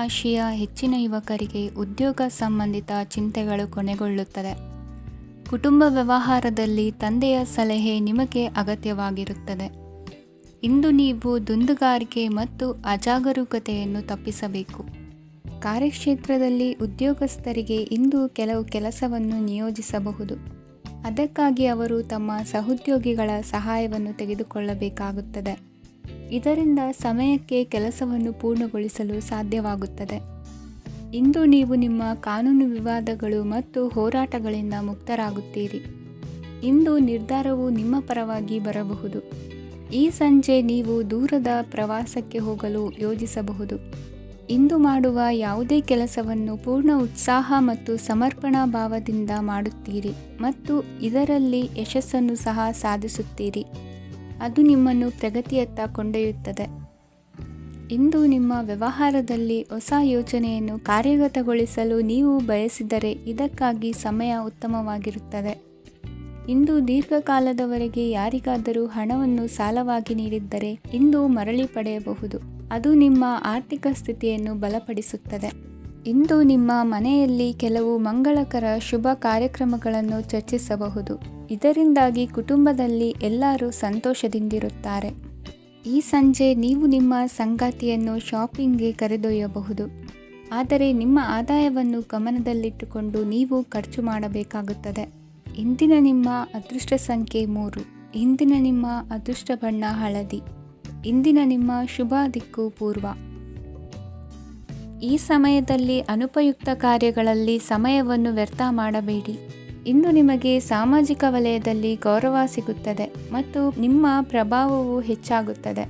ರಾಶಿಯ ಹೆಚ್ಚಿನ ಯುವಕರಿಗೆ ಉದ್ಯೋಗ ಸಂಬಂಧಿತ ಚಿಂತೆಗಳು ಕೊನೆಗೊಳ್ಳುತ್ತದೆ. ಕುಟುಂಬ ವ್ಯವಹಾರದಲ್ಲಿ ತಂದೆಯ ಸಲಹೆ ನಿಮಗೆ ಅಗತ್ಯವಾಗಿರುತ್ತದೆ. ಇಂದು ನೀವು ದುಂದುಗಾರಿಕೆ ಮತ್ತು ಅಜಾಗರೂಕತೆಯನ್ನು ತಪ್ಪಿಸಬೇಕು. ಕಾರ್ಯಕ್ಷೇತ್ರದಲ್ಲಿ ಉದ್ಯೋಗಸ್ಥರಿಗೆ ಇಂದು ಕೆಲವು ಕೆಲಸವನ್ನು ನಿಯೋಜಿಸಬಹುದು. ಅದಕ್ಕಾಗಿ ಅವರು ತಮ್ಮ ಸಹೋದ್ಯೋಗಿಗಳ ಸಹಾಯವನ್ನು ತೆಗೆದುಕೊಳ್ಳಬೇಕಾಗುತ್ತದೆ. ಇದರಿಂದ ಸಮಯಕ್ಕೆ ಕೆಲಸವನ್ನು ಪೂರ್ಣಗೊಳಿಸಲು ಸಾಧ್ಯವಾಗುತ್ತದೆ. ಇಂದು ನೀವು ನಿಮ್ಮ ಕಾನೂನು ವಿವಾದಗಳು ಮತ್ತು ಹೋರಾಟಗಳಿಂದ ಮುಕ್ತರಾಗುತ್ತೀರಿ. ಇಂದು ನಿರ್ಧಾರವು ನಿಮ್ಮ ಪರವಾಗಿ ಬರಬಹುದು. ಈ ಸಂಜೆ ನೀವು ದೂರದ ಪ್ರವಾಸಕ್ಕೆ ಹೋಗಲು ಯೋಜಿಸಬಹುದು. ಇಂದು ಮಾಡುವ ಯಾವುದೇ ಕೆಲಸವನ್ನು ಪೂರ್ಣ ಉತ್ಸಾಹ ಮತ್ತು ಸಮರ್ಪಣಾ ಭಾವದಿಂದ ಮಾಡುತ್ತೀರಿ ಮತ್ತು ಇದರಲ್ಲಿ ಯಶಸ್ಸನ್ನು ಸಹ ಸಾಧಿಸುತ್ತೀರಿ. ಅದು ನಿಮ್ಮನ್ನು ಪ್ರಗತಿಯತ್ತ ಕೊಂಡೊಯ್ಯುತ್ತದೆ. ಇಂದು ನಿಮ್ಮ ವ್ಯವಹಾರದಲ್ಲಿ ಹೊಸ ಯೋಜನೆಯನ್ನು ಕಾರ್ಯಗತಗೊಳಿಸಲು ನೀವು ಬಯಸಿದರೆ ಇದಕ್ಕಾಗಿ ಸಮಯ ಉತ್ತಮವಾಗಿರುತ್ತದೆ. ಇಂದು ದೀರ್ಘಕಾಲದವರೆಗೆ ಯಾರಿಗಾದರೂ ಹಣವನ್ನು ಸಾಲವಾಗಿ ನೀಡಿದ್ದರೆ ಇಂದು ಮರಳಿ ಪಡೆಯಬಹುದು. ಅದು ನಿಮ್ಮ ಆರ್ಥಿಕ ಸ್ಥಿತಿಯನ್ನು ಬಲಪಡಿಸುತ್ತದೆ. ಇಂದು ನಿಮ್ಮ ಮನೆಯಲ್ಲಿ ಕೆಲವು ಮಂಗಳಕರ ಶುಭ ಕಾರ್ಯಕ್ರಮಗಳನ್ನು ಚರ್ಚಿಸಬಹುದು. ಇದರಿಂದಾಗಿ ಕುಟುಂಬದಲ್ಲಿ ಎಲ್ಲರೂ ಸಂತೋಷದಿಂದಿರುತ್ತಾರೆ. ಈ ಸಂಜೆ ನೀವು ನಿಮ್ಮ ಸಂಗಾತಿಯನ್ನು ಶಾಪಿಂಗ್ಗೆ ಕರೆದೊಯ್ಯಬಹುದು. ಆದರೆ ನಿಮ್ಮ ಆದಾಯವನ್ನು ಗಮನದಲ್ಲಿಟ್ಟುಕೊಂಡು ನೀವು ಖರ್ಚು ಮಾಡಬೇಕಾಗುತ್ತದೆ. ಇಂದಿನ ನಿಮ್ಮ ಅದೃಷ್ಟ ಸಂಖ್ಯೆ 3. ಇಂದಿನ ನಿಮ್ಮ ಅದೃಷ್ಟ ಬಣ್ಣ ಹಳದಿ. ಇಂದಿನ ನಿಮ್ಮ ಶುಭ ದಿಕ್ಕು ಪೂರ್ವ. ಈ ಸಮಯದಲ್ಲಿ ಅನುಪಯುಕ್ತ ಕಾರ್ಯಗಳಲ್ಲಿ ಸಮಯವನ್ನು ವ್ಯರ್ಥ ಮಾಡಬೇಡಿ. ಇಂದು ನಿಮಗೆ ಸಾಮಾಜಿಕ ವಲಯದಲ್ಲಿ ಗೌರವ ಸಿಗುತ್ತದೆ ಮತ್ತು ನಿಮ್ಮ ಪ್ರಭಾವವು ಹೆಚ್ಚಾಗುತ್ತದೆ.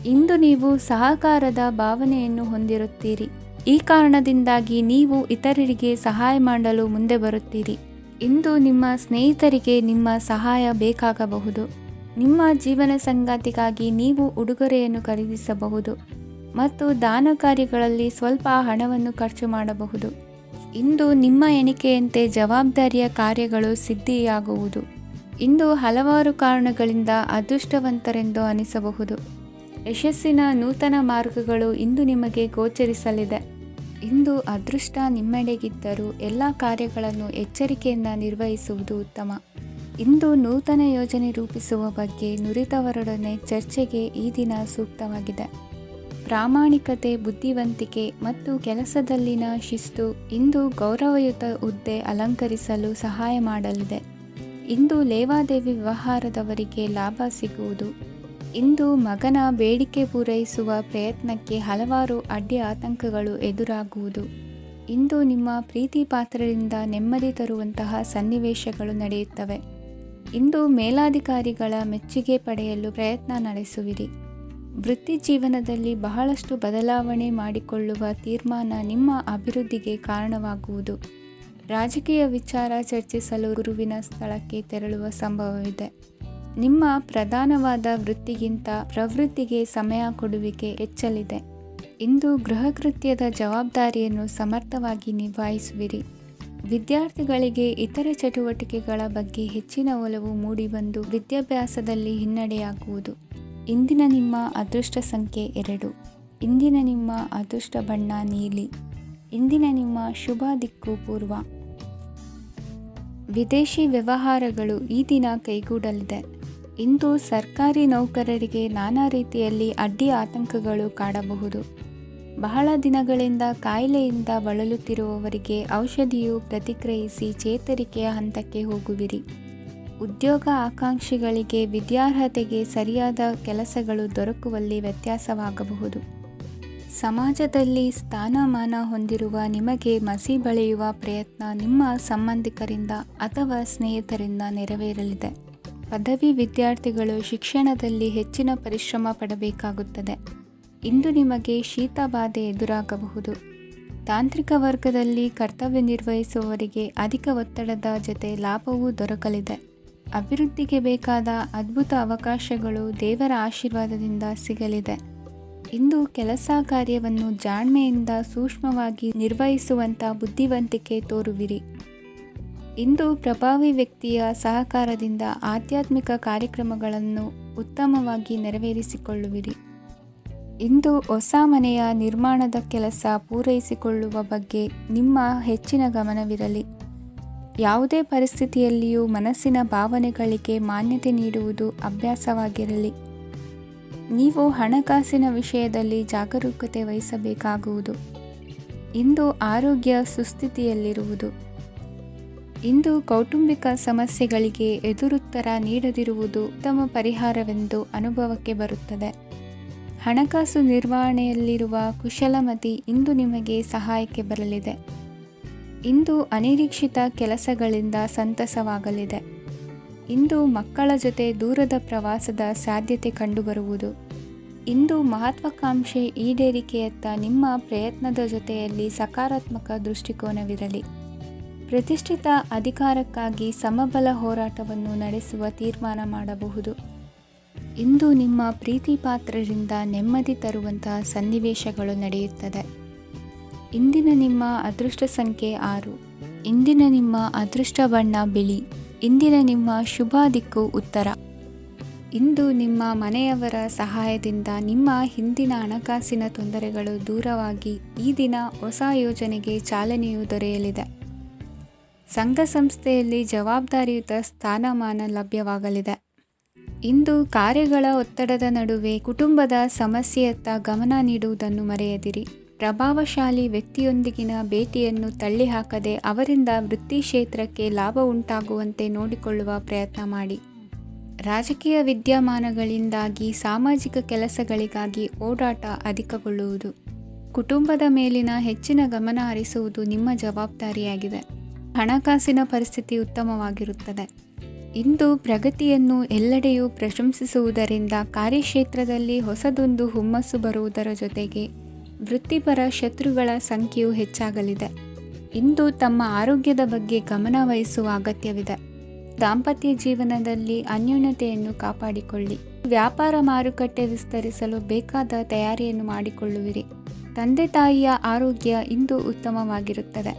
ಇಂದು ನೀವು ಸಹಕಾರದ ಭಾವನೆಯನ್ನು ಹೊಂದಿರುತ್ತೀರಿ. ಈ ಕಾರಣದಿಂದಾಗಿ ನೀವು ಇತರರಿಗೆ ಸಹಾಯ ಮಾಡಲು ಮುಂದೆ ಬರುತ್ತೀರಿ. ಇಂದು ನಿಮ್ಮ ಸ್ನೇಹಿತರಿಗೆ ನಿಮ್ಮ ಸಹಾಯ ಬೇಕಾಗಬಹುದು. ನಿಮ್ಮ ಜೀವನ ಸಂಗಾತಿಗಾಗಿ ನೀವು ಉಡುಗೊರೆಯನ್ನು ಖರೀದಿಸಬಹುದು ಮತ್ತು ದಾನ ಕಾರ್ಯಗಳಲ್ಲಿ ಸ್ವಲ್ಪ ಹಣವನ್ನು ಖರ್ಚು ಮಾಡಬಹುದು. ಇಂದು ನಿಮ್ಮ ಎಣಿಕೆಯಂತೆ ಜವಾಬ್ದಾರಿಯ ಕಾರ್ಯಗಳು ಸಿದ್ಧಿಯಾಗುವುದು. ಇಂದು ಹಲವಾರು ಕಾರಣಗಳಿಂದ ಅದೃಷ್ಟವಂತರೆಂದು ಅನಿಸಬಹುದು. ಯಶಸ್ಸಿನ ನೂತನ ಮಾರ್ಗಗಳು ಇಂದು ನಿಮಗೆ ಗೋಚರಿಸಲಿದೆ. ಇಂದು ಅದೃಷ್ಟ ನಿಮ್ಮೆಡೆಗಿದ್ದರೂ ಎಲ್ಲ ಕಾರ್ಯಗಳನ್ನು ಎಚ್ಚರಿಕೆಯಿಂದ ನಿರ್ವಹಿಸುವುದು ಉತ್ತಮ. ಇಂದು ನೂತನ ಯೋಜನೆ ರೂಪಿಸುವ ಬಗ್ಗೆ ನುರಿತವರೊಡನೆ ಚರ್ಚೆಗೆ ಈ ದಿನ ಸೂಕ್ತವಾಗಿದೆ. ಪ್ರಾಮಾಣಿಕತೆ, ಬುದ್ಧಿವಂತಿಕೆ ಮತ್ತು ಕೆಲಸದಲ್ಲಿನ ಶಿಸ್ತು ಇಂದು ಗೌರವಯುತ ಹುದ್ದೆ ಅಲಂಕರಿಸಲು ಸಹಾಯ ಮಾಡಲಿದೆ. ಇಂದು ಲೇವಾದೇವಿ ವ್ಯವಹಾರದವರಿಗೆ ಲಾಭ ಸಿಗುವುದು. ಇಂದು ಮಗನ ಬೇಡಿಕೆ ಪೂರೈಸುವ ಪ್ರಯತ್ನಕ್ಕೆ ಹಲವಾರು ಅಡ್ಡಿ ಆತಂಕಗಳು ಎದುರಾಗುವುದು. ಇಂದು ನಿಮ್ಮ ಪ್ರೀತಿ ಪಾತ್ರರಿಂದ ನೆಮ್ಮದಿ ತರುವಂತಹ ಸನ್ನಿವೇಶಗಳು ನಡೆಯುತ್ತವೆ. ಇಂದು ಮೇಲಾಧಿಕಾರಿಗಳ ಮೆಚ್ಚುಗೆ ಪಡೆಯಲು ಪ್ರಯತ್ನ ನಡೆಸುವಿರಿ. ವೃತ್ತಿ ಜೀವನದಲ್ಲಿ ಬಹಳಷ್ಟು ಬದಲಾವಣೆ ಮಾಡಿಕೊಳ್ಳುವ ತೀರ್ಮಾನ ನಿಮ್ಮ ಅಭಿವೃದ್ಧಿಗೆ ಕಾರಣವಾಗುವುದು. ರಾಜಕೀಯ ವಿಚಾರ ಚರ್ಚಿಸಲು ಗುರುವಿನ ಸ್ಥಳಕ್ಕೆ ತೆರಳುವ ಸಂಭವವಿದೆ. ನಿಮ್ಮ ಪ್ರಧಾನವಾದ ವೃತ್ತಿಗಿಂತ ಪ್ರವೃತ್ತಿಗೆ ಸಮಯ ಕೊಡುವಿಕೆ ಹೆಚ್ಚಲಿದೆ. ಇಂದು ಗೃಹ ಕೃತ್ಯದ ಜವಾಬ್ದಾರಿಯನ್ನು ಸಮರ್ಥವಾಗಿ ನಿಭಾಯಿಸುವಿರಿ. ವಿದ್ಯಾರ್ಥಿಗಳಿಗೆ ಇತರೆ ಚಟುವಟಿಕೆಗಳ ಬಗ್ಗೆ ಹೆಚ್ಚಿನ ಒಲವು ಮೂಡಿಬಂದು ವಿದ್ಯಾಭ್ಯಾಸದಲ್ಲಿ ಹಿನ್ನಡೆಯಾಗುವುದು. ಇಂದಿನ ನಿಮ್ಮ ಅದೃಷ್ಟ ಸಂಖ್ಯೆ 2. ಇಂದಿನ ನಿಮ್ಮ ಅದೃಷ್ಟ ಬಣ್ಣ ನೀಲಿ. ಇಂದಿನ ನಿಮ್ಮ ಶುಭ ದಿಕ್ಕು ಪೂರ್ವ. ವಿದೇಶಿ ವ್ಯವಹಾರಗಳು ಈ ದಿನ ಕೈಗೂಡಲಿದೆ. ಇಂದು ಸರ್ಕಾರಿ ನೌಕರರಿಗೆ ನಾನಾ ರೀತಿಯಲ್ಲಿ ಅಡ್ಡಿ ಆತಂಕಗಳು ಕಾಡಬಹುದು. ಬಹಳ ದಿನಗಳಿಂದ ಕಾಯಿಲೆಯಿಂದ ಬಳಲುತ್ತಿರುವವರಿಗೆ ಔಷಧಿಯು ಪ್ರತಿಕ್ರಿಯಿಸಿ ಚೇತರಿಕೆಯ ಹಂತಕ್ಕೆ ಹೋಗುವಿರಿ. ಉದ್ಯೋಗ ಆಕಾಂಕ್ಷಿಗಳಿಗೆ ವಿದ್ಯಾರ್ಹತೆಗೆ ಸರಿಯಾದ ಕೆಲಸಗಳು ದೊರಕುವಲ್ಲಿ ವ್ಯತ್ಯಾಸವಾಗಬಹುದು. ಸಮಾಜದಲ್ಲಿ ಸ್ಥಾನಮಾನ ಹೊಂದಿರುವ ನಿಮಗೆ ಮಸಿ ಬಳಿಯುವ ಪ್ರಯತ್ನ ನಿಮ್ಮ ಸಂಬಂಧಿಕರಿಂದ ಅಥವಾ ಸ್ನೇಹಿತರಿಂದ ನೆರವೇರಲಿದೆ. ಪದವಿ ವಿದ್ಯಾರ್ಥಿಗಳು ಶಿಕ್ಷಣದಲ್ಲಿ ಹೆಚ್ಚಿನ ಪರಿಶ್ರಮ ಪಡಬೇಕಾಗುತ್ತದೆ. ಇಂದು ನಿಮಗೆ ಶೀತ ಬಾಧೆ ಎದುರಾಗಬಹುದು. ತಾಂತ್ರಿಕ ವರ್ಗದಲ್ಲಿ ಕರ್ತವ್ಯ ನಿರ್ವಹಿಸುವವರಿಗೆ ಅಧಿಕ ಒತ್ತಡದ ಜೊತೆ ಲಾಭವೂ ದೊರಕಲಿದೆ. ಅಭಿವೃದ್ಧಿಗೆ ಬೇಕಾದ ಅದ್ಭುತ ಅವಕಾಶಗಳು ದೇವರ ಆಶೀರ್ವಾದದಿಂದ ಸಿಗಲಿದೆ. ಇಂದು ಕೆಲಸ ಕಾರ್ಯವನ್ನು ಜಾಣ್ಮೆಯಿಂದ ಸೂಕ್ಷ್ಮವಾಗಿ ನಿರ್ವಹಿಸುವಂಥ ಬುದ್ಧಿವಂತಿಕೆ ತೋರುವಿರಿ. ಇಂದು ಪ್ರಭಾವಿ ವ್ಯಕ್ತಿಯ ಸಹಕಾರದಿಂದ ಆಧ್ಯಾತ್ಮಿಕ ಕಾರ್ಯಕ್ರಮಗಳನ್ನು ಉತ್ತಮವಾಗಿ ನೆರವೇರಿಸಿಕೊಳ್ಳುವಿರಿ. ಇಂದು ಹೊಸ ಮನೆಯ ನಿರ್ಮಾಣದ ಕೆಲಸ ಪೂರೈಸಿಕೊಳ್ಳುವ ಬಗ್ಗೆ ನಿಮ್ಮ ಹೆಚ್ಚಿನ ಗಮನವಿರಲಿ. ಯಾವುದೇ ಪರಿಸ್ಥಿತಿಯಲ್ಲಿಯೂ ಮನಸ್ಸಿನ ಭಾವನೆಗಳಿಗೆ ಮಾನ್ಯತೆ ನೀಡುವುದು ಅಭ್ಯಾಸವಾಗಿರಲಿ. ನೀವು ಹಣಕಾಸಿನ ವಿಷಯದಲ್ಲಿ ಜಾಗರೂಕತೆ ವಹಿಸಬೇಕಾಗುವುದು. ಇಂದು ಆರೋಗ್ಯ ಸುಸ್ಥಿತಿಯಲ್ಲಿರುವುದು. ಇಂದು ಕೌಟುಂಬಿಕ ಸಮಸ್ಯೆಗಳಿಗೆ ಎದುರುತ್ತರ ನೀಡದಿರುವುದು ಉತ್ತಮ ಪರಿಹಾರವೆಂದು ಅನುಭವಕ್ಕೆ ಬರುತ್ತದೆ. ಹಣಕಾಸು ನಿರ್ವಹಣೆಯಲ್ಲಿರುವ ಕುಶಲಮತಿ ಇಂದು ನಿಮಗೆ ಸಹಾಯಕ್ಕೆ ಬರಲಿದೆ. ಇಂದು ಅನಿರೀಕ್ಷಿತ ಕೆಲಸಗಳಿಂದ ಸಂತಸವಾಗಲಿದೆ. ಇಂದು ಮಕ್ಕಳ ಜೊತೆ ದೂರದ ಪ್ರವಾಸದ ಸಾಧ್ಯತೆ ಕಂಡುಬರುವುದು. ಇಂದು ಮಹತ್ವಾಕಾಂಕ್ಷೆ ಈಡೇರಿಕೆಯತ್ತ ನಿಮ್ಮ ಪ್ರಯತ್ನದ ಜೊತೆಯಲ್ಲಿ ಸಕಾರಾತ್ಮಕ ದೃಷ್ಟಿಕೋನವಿರಲಿ. ಪ್ರತಿಷ್ಠಿತ ಅಧಿಕಾರಕ್ಕಾಗಿ ಸಮಬಲ ಹೋರಾಟವನ್ನು ನಡೆಸುವ ತೀರ್ಮಾನ ಮಾಡಬಹುದು. ಇಂದು ನಿಮ್ಮ ಪ್ರೀತಿ ಪಾತ್ರರಿಂದ ನೆಮ್ಮದಿ ತರುವಂತಹ ಸನ್ನಿವೇಶಗಳು ನಡೆಯುತ್ತದೆ. ಇಂದಿನ ನಿಮ್ಮ ಅದೃಷ್ಟ ಸಂಖ್ಯೆ 6. ಇಂದಿನ ನಿಮ್ಮ ಅದೃಷ್ಟ ಬಣ್ಣ ಬಿಳಿ. ಇಂದಿನ ನಿಮ್ಮ ಶುಭ ದಿಕ್ಕು ಉತ್ತರ. ಇಂದು ನಿಮ್ಮ ಮನೆಯವರ ಸಹಾಯದಿಂದ ನಿಮ್ಮ ಹಿಂದಿನ ಹಣಕಾಸಿನ ತೊಂದರೆಗಳು ದೂರವಾಗಿ ಈ ದಿನ ಹೊಸ ಯೋಜನೆಗೆ ಚಾಲನೆಯು ದೊರೆಯಲಿದೆ. ಸಂಘ ಸಂಸ್ಥೆಯಲ್ಲಿ ಜವಾಬ್ದಾರಿಯುತ ಸ್ಥಾನಮಾನ ಲಭ್ಯವಾಗಲಿದೆ. ಇಂದು ಕಾರ್ಯಗಳ ಒತ್ತಡದ ನಡುವೆ ಕುಟುಂಬದ ಸಮಸ್ಯೆಯತ್ತ ಗಮನ ನೀಡುವುದನ್ನು ಮರೆಯದಿರಿ. ಪ್ರಭಾವಶಾಲಿ ವ್ಯಕ್ತಿಯೊಂದಿಗಿನ ಭೇಟಿಯನ್ನು ತಳ್ಳಿಹಾಕದೆ ಅವರಿಂದ ವೃತ್ತಿ ಕ್ಷೇತ್ರಕ್ಕೆ ಲಾಭ ಉಂಟಾಗುವಂತೆ ನೋಡಿಕೊಳ್ಳುವ ಪ್ರಯತ್ನ ಮಾಡಿ. ರಾಜಕೀಯ ವಿದ್ಯಮಾನಗಳಿಂದಾಗಿ ಸಾಮಾಜಿಕ ಕೆಲಸಗಳಿಗಾಗಿ ಓಡಾಟ ಅಧಿಕಗೊಳ್ಳುವುದು. ಕುಟುಂಬದ ಮೇಲಿನ ಹೆಚ್ಚಿನ ಗಮನ ಹರಿಸುವುದು ನಿಮ್ಮ ಜವಾಬ್ದಾರಿಯಾಗಿದೆ. ಹಣಕಾಸಿನ ಪರಿಸ್ಥಿತಿ ಉತ್ತಮವಾಗಿರುತ್ತದೆ. ಇಂದು ಪ್ರಗತಿಯನ್ನು ಎಲ್ಲೆಡೆಯೂ ಪ್ರಶಂಸಿಸುವುದರಿಂದ ಕಾರ್ಯಕ್ಷೇತ್ರದಲ್ಲಿ ಹೊಸದೊಂದು ಹುಮ್ಮಸ್ಸು ಬರುವುದರ ಜೊತೆಗೆ ವೃತ್ತಿಪರ ಶತ್ರುಗಳ ಸಂಖ್ಯೆಯು ಹೆಚ್ಚಾಗಲಿದೆ. ಇಂದು ತಮ್ಮ ಆರೋಗ್ಯದ ಬಗ್ಗೆ ಗಮನ ವಹಿಸುವ ಅಗತ್ಯವಿದೆ. ದಾಂಪತ್ಯ ಜೀವನದಲ್ಲಿ ಅನ್ಯೋನ್ಯತೆಯನ್ನು ಕಾಪಾಡಿಕೊಳ್ಳಿ. ವ್ಯಾಪಾರ ಮಾರುಕಟ್ಟೆ ವಿಸ್ತರಿಸಲು ಬೇಕಾದ ತಯಾರಿಯನ್ನು ಮಾಡಿಕೊಳ್ಳುವಿರಿ. ತಂದೆ ತಾಯಿಯ ಆರೋಗ್ಯ ಇಂದು ಉತ್ತಮವಾಗಿರುತ್ತದೆ.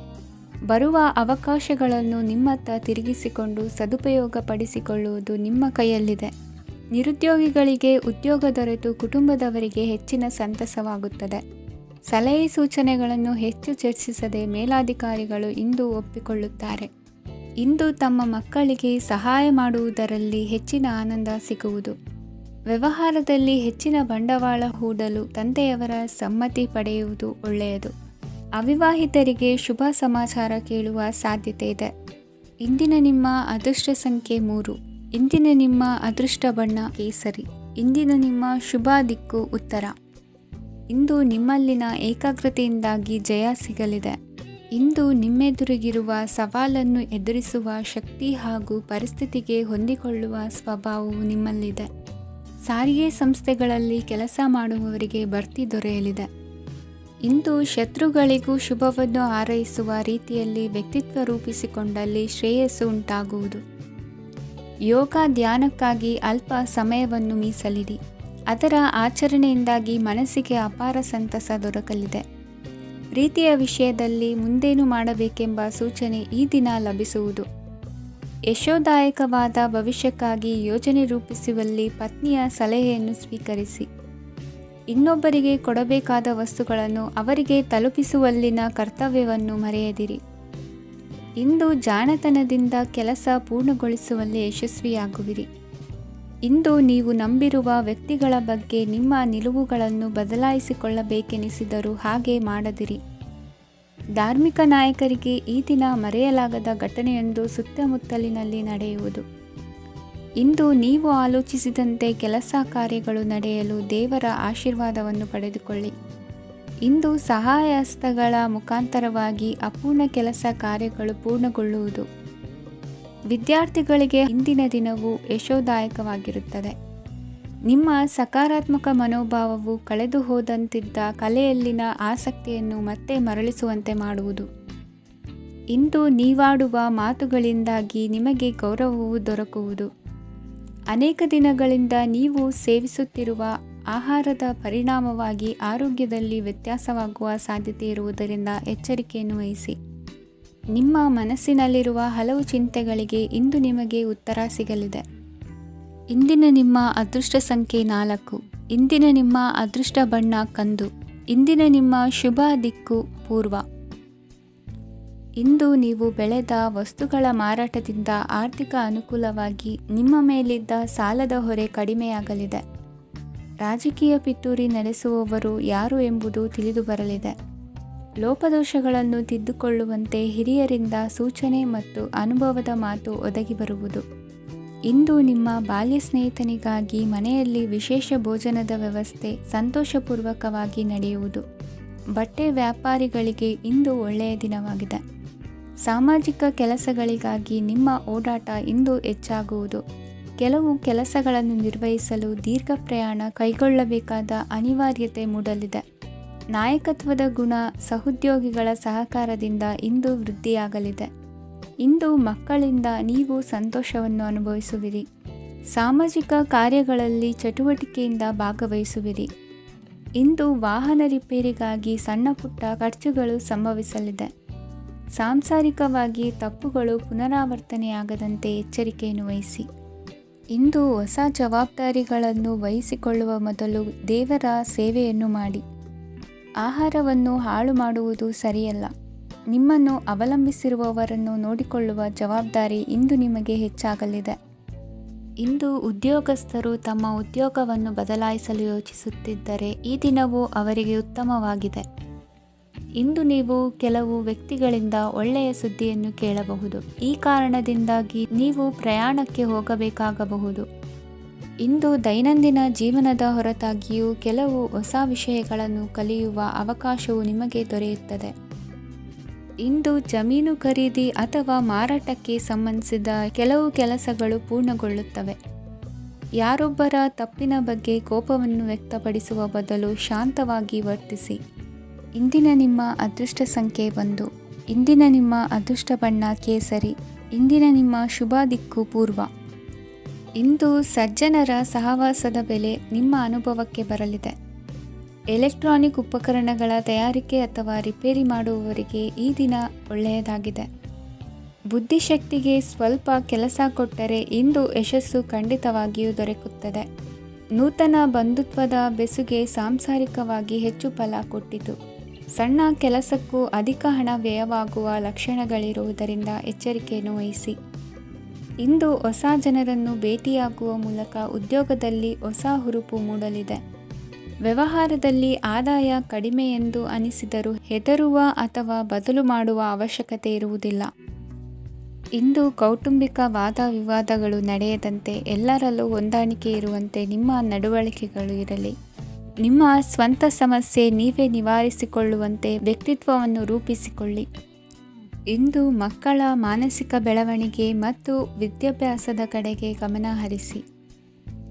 ಬರುವ ಅವಕಾಶಗಳನ್ನು ನಿಮ್ಮತ್ತ ತಿರುಗಿಸಿಕೊಂಡು ಸದುಪಯೋಗಪಡಿಸಿಕೊಳ್ಳುವುದು ನಿಮ್ಮ ಕೈಯಲ್ಲಿದೆ. ನಿರುದ್ಯೋಗಿಗಳಿಗೆ ಉದ್ಯೋಗ ದೊರೆತು ಕುಟುಂಬದವರಿಗೆ ಹೆಚ್ಚಿನ ಸಂತಸವಾಗುತ್ತದೆ. ಸಲಹೆ ಸೂಚನೆಗಳನ್ನು ಹೆಚ್ಚು ಚರ್ಚಿಸದೆ ಮೇಲಾಧಿಕಾರಿಗಳು ಇಂದು ಒಪ್ಪಿಕೊಳ್ಳುತ್ತಾರೆ. ಇಂದು ತಮ್ಮ ಮಕ್ಕಳಿಗೆ ಸಹಾಯ ಮಾಡುವುದರಲ್ಲಿ ಹೆಚ್ಚಿನ ಆನಂದ ಸಿಗುವುದು. ವ್ಯವಹಾರದಲ್ಲಿ ಹೆಚ್ಚಿನ ಬಂಡವಾಳ ಹೂಡಲು ತಂದೆಯವರ ಸಮ್ಮತಿ ಪಡೆಯುವುದು ಒಳ್ಳೆಯದು. ಅವಿವಾಹಿತರಿಗೆ ಶುಭ ಸಮಾಚಾರ ಕೇಳುವ ಸಾಧ್ಯತೆ ಇದೆ. ಇಂದಿನ ನಿಮ್ಮ ಅದೃಷ್ಟ ಸಂಖ್ಯೆ 3. ಇಂದಿನ ನಿಮ್ಮ ಅದೃಷ್ಟ ಬಣ್ಣ ಕೇಸರಿ. ಇಂದಿನ ನಿಮ್ಮ ಶುಭ ದಿಕ್ಕು ಉತ್ತರ. ಇಂದು ನಿಮ್ಮಲ್ಲಿನ ಏಕಾಗ್ರತೆಯಿಂದಾಗಿ ಜಯ ಸಿಗಲಿದೆ. ಇಂದು ನಿಮ್ಮೆದುರಿಗಿರುವ ಸವಾಲನ್ನು ಎದುರಿಸುವ ಶಕ್ತಿ ಹಾಗೂ ಪರಿಸ್ಥಿತಿಗೆ ಹೊಂದಿಕೊಳ್ಳುವ ಸ್ವಭಾವವು ನಿಮ್ಮಲ್ಲಿದೆ. ಸಾರಿಗೆ ಸಂಸ್ಥೆಗಳಲ್ಲಿ ಕೆಲಸ ಮಾಡುವವರಿಗೆ ಬಡ್ತಿ ದೊರೆಯಲಿದೆ. ಇಂದು ಶತ್ರುಗಳಿಗೂ ಶುಭವನ್ನು ಹಾರೈಸುವ ರೀತಿಯಲ್ಲಿ ವ್ಯಕ್ತಿತ್ವ ರೂಪಿಸಿಕೊಂಡಲ್ಲಿ ಶ್ರೇಯಸ್ಸು ಉಂಟಾಗುವುದು. ಯೋಗ ಧ್ಯಾನಕ್ಕಾಗಿ ಅಲ್ಪ ಸಮಯವನ್ನು ಮೀಸಲಿಡಿ. ಅದರ ಆಚರಣೆಯಿಂದಾಗಿ ಮನಸ್ಸಿಗೆ ಅಪಾರ ಸಂತಸ ದೊರಕಲಿದೆ. ಪ್ರೀತಿಯ ವಿಷಯದಲ್ಲಿ ಮುಂದೇನು ಮಾಡಬೇಕೆಂಬ ಸೂಚನೆ ಈ ದಿನ ಲಭಿಸುವುದು. ಯಶೋದಾಯಕವಾದ ಭವಿಷ್ಯಕ್ಕಾಗಿ ಯೋಜನೆ ರೂಪಿಸುವಲ್ಲಿ ಪತ್ನಿಯ ಸಲಹೆಯನ್ನು ಸ್ವೀಕರಿಸಿ. ಇನ್ನೊಬ್ಬರಿಗೆ ಕೊಡಬೇಕಾದ ವಸ್ತುಗಳನ್ನು ಅವರಿಗೆ ತಲುಪಿಸುವಲ್ಲಿನ ಕರ್ತವ್ಯವನ್ನು ಮರೆಯದಿರಿ. ಇಂದು ಜಾಣತನದಿಂದ ಕೆಲಸ ಪೂರ್ಣಗೊಳಿಸುವಲ್ಲಿ ಯಶಸ್ವಿಯಾಗುವಿರಿ. ಇಂದು ನೀವು ನಂಬಿರುವ ವ್ಯಕ್ತಿಗಳ ಬಗ್ಗೆ ನಿಮ್ಮ ನಿಲುವುಗಳನ್ನು ಬದಲಾಯಿಸಿಕೊಳ್ಳಬೇಕೆನಿಸಿದರೂ ಹಾಗೆ ಮಾಡದಿರಿ. ಧಾರ್ಮಿಕ ನಾಯಕರಿಗೆ ಈ ದಿನ ಮರೆಯಲಾಗದ ಘಟನೆಯೊಂದು ಸುತ್ತಮುತ್ತಲಿನಲ್ಲಿ ನಡೆಯುವುದು. ಇಂದು ನೀವು ಆಲೋಚಿಸಿದಂತೆ ಕೆಲಸ ಕಾರ್ಯಗಳು ನಡೆಯಲು ದೇವರ ಆಶೀರ್ವಾದವನ್ನು ಪಡೆದುಕೊಳ್ಳಿ. ಇಂದು ಸಹಾಯ ಹಸ್ತಗಳ ಮುಖಾಂತರವಾಗಿ ಅಪೂರ್ಣ ಕೆಲಸ ಕಾರ್ಯಗಳು ಪೂರ್ಣಗೊಳ್ಳುವುದು. ವಿದ್ಯಾರ್ಥಿಗಳಿಗೆ ಇಂದಿನ ದಿನವು ಯಶೋದಾಯಕವಾಗಿರುತ್ತದೆ. ನಿಮ್ಮ ಸಕಾರಾತ್ಮಕ ಮನೋಭಾವವು ಕಳೆದು ಹೋದಂತಿದ್ದ ಕಲೆಯಲ್ಲಿನ ಆಸಕ್ತಿಯನ್ನು ಮತ್ತೆ ಮರಳಿಸುವಂತೆ ಮಾಡುವುದು. ಇಂದು ನೀವಾಡುವ ಮಾತುಗಳಿಂದಾಗಿ ನಿಮಗೆ ಗೌರವವು ದೊರಕುವುದು. ಅನೇಕ ದಿನಗಳಿಂದ ನೀವು ಸೇವಿಸುತ್ತಿರುವ ಆಹಾರದ ಪರಿಣಾಮವಾಗಿ ಆರೋಗ್ಯದಲ್ಲಿ ವ್ಯತ್ಯಾಸವಾಗುವ ಸಾಧ್ಯತೆ ಇರುವುದರಿಂದ ಎಚ್ಚರಿಕೆಯನ್ನು ವಹಿಸಿ. ನಿಮ್ಮ ಮನಸ್ಸಿನಲ್ಲಿರುವ ಹಲವು ಚಿಂತೆಗಳಿಗೆ ಇಂದು ನಿಮಗೆ ಉತ್ತರ ಸಿಗಲಿದೆ. ಇಂದಿನ ನಿಮ್ಮ ಅದೃಷ್ಟ ಸಂಖ್ಯೆ 4. ಇಂದಿನ ನಿಮ್ಮ ಅದೃಷ್ಟ ಬಣ್ಣ ಕಂದು. ಇಂದಿನ ನಿಮ್ಮ ಶುಭ ದಿಕ್ಕು ಪೂರ್ವ. ಇಂದು ನೀವು ಬೆಳೆದ ವಸ್ತುಗಳ ಮಾರಾಟದಿಂದ ಆರ್ಥಿಕ ಅನುಕೂಲವಾಗಿ ನಿಮ್ಮ ಮೇಲಿದ್ದ ಸಾಲದ ಹೊರೆ ಕಡಿಮೆಯಾಗಲಿದೆ. ರಾಜಕೀಯ ಪಿತೂರಿ ನಡೆಸುವವರು ಯಾರು ಎಂಬುದು ತಿಳಿದು ಬರಲಿದೆ. ಲೋಪದೋಷಗಳನ್ನು ತಿದ್ದುಕೊಳ್ಳುವಂತೆ ಹಿರಿಯರಿಂದ ಸೂಚನೆ ಮತ್ತು ಅನುಭವದ ಮಾತು ಒದಗಿ ಬರುವುದು. ಇಂದು ನಿಮ್ಮ ಬಾಲ್ಯ ಸ್ನೇಹಿತನಿಗಾಗಿ ಮನೆಯಲ್ಲಿ ವಿಶೇಷ ಭೋಜನದ ವ್ಯವಸ್ಥೆ ಸಂತೋಷಪೂರ್ವಕವಾಗಿ ನಡೆಯುವುದು. ಬಟ್ಟೆ ವ್ಯಾಪಾರಿಗಳಿಗೆ ಇಂದು ಒಳ್ಳೆಯ ದಿನವಾಗಿದೆ. ಸಾಮಾಜಿಕ ಕೆಲಸಗಳಿಗಾಗಿ ನಿಮ್ಮ ಓಡಾಟ ಇಂದು ಹೆಚ್ಚಾಗುವುದು. ಕೆಲವು ಕೆಲಸಗಳನ್ನು ನಿರ್ವಹಿಸಲು ದೀರ್ಘ ಪ್ರಯಾಣ ಕೈಗೊಳ್ಳಬೇಕಾದ ಅನಿವಾರ್ಯತೆ ಮೂಡಲಿದೆ. ನಾಯಕತ್ವದ ಗುಣ ಸಹೋದ್ಯೋಗಿಗಳ ಸಹಕಾರದಿಂದ ಇಂದು ವೃದ್ಧಿಯಾಗಲಿದೆ. ಇಂದು ಮಕ್ಕಳಿಂದ ನೀವು ಸಂತೋಷವನ್ನು ಅನುಭವಿಸುವಿರಿ. ಸಾಮಾಜಿಕ ಕಾರ್ಯಗಳಲ್ಲಿ ಚಟುವಟಿಕೆಯಿಂದ ಭಾಗವಹಿಸುವಿರಿ. ಇಂದು ವಾಹನ ರಿಪೇರಿಗಾಗಿ ಸಣ್ಣ ಪುಟ್ಟ ಖರ್ಚುಗಳು ಸಂಭವಿಸಲಿದೆ. ಸಾಂಸಾರಿಕವಾಗಿ ತಪ್ಪುಗಳು ಪುನರಾವರ್ತನೆಯಾಗದಂತೆ ಎಚ್ಚರಿಕೆಯನ್ನು ವಹಿಸಿ. ಇಂದು ಹೊಸ ಜವಾಬ್ದಾರಿಗಳನ್ನು ವಹಿಸಿಕೊಳ್ಳುವ ಮೊದಲು ದೇವರ ಸೇವೆಯನ್ನು ಮಾಡಿ. ಆಹಾರವನ್ನು ಹಾಳು ಮಾಡುವುದು ಸರಿಯಲ್ಲ. ನಿಮ್ಮನ್ನು ಅವಲಂಬಿಸಿರುವವರನ್ನು ನೋಡಿಕೊಳ್ಳುವ ಜವಾಬ್ದಾರಿ ಇಂದು ನಿಮಗೆ ಹೆಚ್ಚಾಗಲಿದೆ. ಇಂದು ಉದ್ಯೋಗಸ್ಥರು ತಮ್ಮ ಉದ್ಯೋಗವನ್ನು ಬದಲಾಯಿಸಲು ಯೋಚಿಸುತ್ತಿದ್ದರೆ ಈ ದಿನವೂ ಅವರಿಗೆ ಉತ್ತಮವಾಗಿದೆ. ಇಂದು ನೀವು ಕೆಲವು ವ್ಯಕ್ತಿಗಳಿಂದ ಒಳ್ಳೆಯ ಸುದ್ದಿಯನ್ನು ಕೇಳಬಹುದು. ಈ ಕಾರಣದಿಂದಾಗಿ ನೀವು ಪ್ರಯಾಣಕ್ಕೆ ಹೋಗಬೇಕಾಗಬಹುದು. ಇಂದು ದೈನಂದಿನ ಜೀವನದ ಹೊರತಾಗಿಯೂ ಕೆಲವು ಹೊಸ ವಿಷಯಗಳನ್ನು ಕಲಿಯುವ ಅವಕಾಶವು ನಿಮಗೆ ದೊರೆಯುತ್ತದೆ. ಇಂದು ಜಮೀನು ಖರೀದಿ ಅಥವಾ ಮಾರಾಟಕ್ಕೆ ಸಂಬಂಧಿಸಿದ ಕೆಲವು ಕೆಲಸಗಳು ಪೂರ್ಣಗೊಳ್ಳುತ್ತವೆ. ಯಾರೊಬ್ಬರ ತಪ್ಪಿನ ಬಗ್ಗೆ ಕೋಪವನ್ನು ವ್ಯಕ್ತಪಡಿಸುವ ಬದಲು ಶಾಂತವಾಗಿ ವರ್ತಿಸಿ. ಇಂದಿನ ನಿಮ್ಮ ಅದೃಷ್ಟ ಸಂಖ್ಯೆ 1. ಇಂದಿನ ನಿಮ್ಮ ಅದೃಷ್ಟ ಬಣ್ಣ ಕೇಸರಿ. ಇಂದಿನ ನಿಮ್ಮ ಶುಭ ದಿಕ್ಕು ಪೂರ್ವ. ಇಂದು ಸಜ್ಜನರ ಸಹವಾಸದ ಬೆಲೆ ನಿಮ್ಮ ಅನುಭವಕ್ಕೆ ಬರಲಿದೆ. ಎಲೆಕ್ಟ್ರಾನಿಕ್ ಉಪಕರಣಗಳ ತಯಾರಿಕೆ ಅಥವಾ ರಿಪೇರಿ ಮಾಡುವವರಿಗೆ ಈ ದಿನ ಒಳ್ಳೆಯದಾಗಿದೆ. ಬುದ್ಧಿಶಕ್ತಿಗೆ ಸ್ವಲ್ಪ ಕೆಲಸ ಕೊಟ್ಟರೆ ಇಂದು ಯಶಸ್ಸು ಖಂಡಿತವಾಗಿಯೂ ದೊರಕುತ್ತದೆ. ನೂತನ ಬಂಧುತ್ವದ ಬೆಸುಗೆ ಸಾಂಸಾರಿಕವಾಗಿ ಹೆಚ್ಚು ಫಲ ಕೊಟ್ಟಿತು. ಸಣ್ಣ ಕೆಲಸಕ್ಕೂ ಅಧಿಕ ಹಣ ವ್ಯಯವಾಗುವ ಲಕ್ಷಣಗಳಿರುವುದರಿಂದ ಎಚ್ಚರಿಕೆಯನ್ನು ವಹಿಸಿ. ಇಂದು ಹೊಸ ಜನರನ್ನು ಭೇಟಿಯಾಗುವ ಮೂಲಕ ಉದ್ಯೋಗದಲ್ಲಿ ಹೊಸ ಹುರುಪು ಮೂಡಲಿದೆ. ವ್ಯವಹಾರದಲ್ಲಿ ಆದಾಯ ಕಡಿಮೆ ಎಂದು ಅನಿಸಿದರೂ ಹೆದರುವ ಅಥವಾ ಬದಲು ಮಾಡುವ ಅವಶ್ಯಕತೆ ಇರುವುದಿಲ್ಲ. ಇಂದು ಕೌಟುಂಬಿಕ ವಾದ ವಿವಾದಗಳು ನಡೆಯದಂತೆ ಎಲ್ಲರಲ್ಲೂ ಹೊಂದಾಣಿಕೆ ಇರುವಂತೆ ನಿಮ್ಮ ನಡವಳಿಕೆಗಳು ಇರಲಿ. ನಿಮ್ಮ ಸ್ವಂತ ಸಮಸ್ಯೆ ನೀವೇ ನಿವಾರಿಸಿಕೊಳ್ಳುವಂತೆ ವ್ಯಕ್ತಿತ್ವವನ್ನು ರೂಪಿಸಿಕೊಳ್ಳಿ. ಇಂದು ಮಕ್ಕಳ ಮಾನಸಿಕ ಬೆಳವಣಿಗೆ ಮತ್ತು ವಿದ್ಯಾಭ್ಯಾಸದ ಕಡೆಗೆ ಗಮನ ಹರಿಸಿ.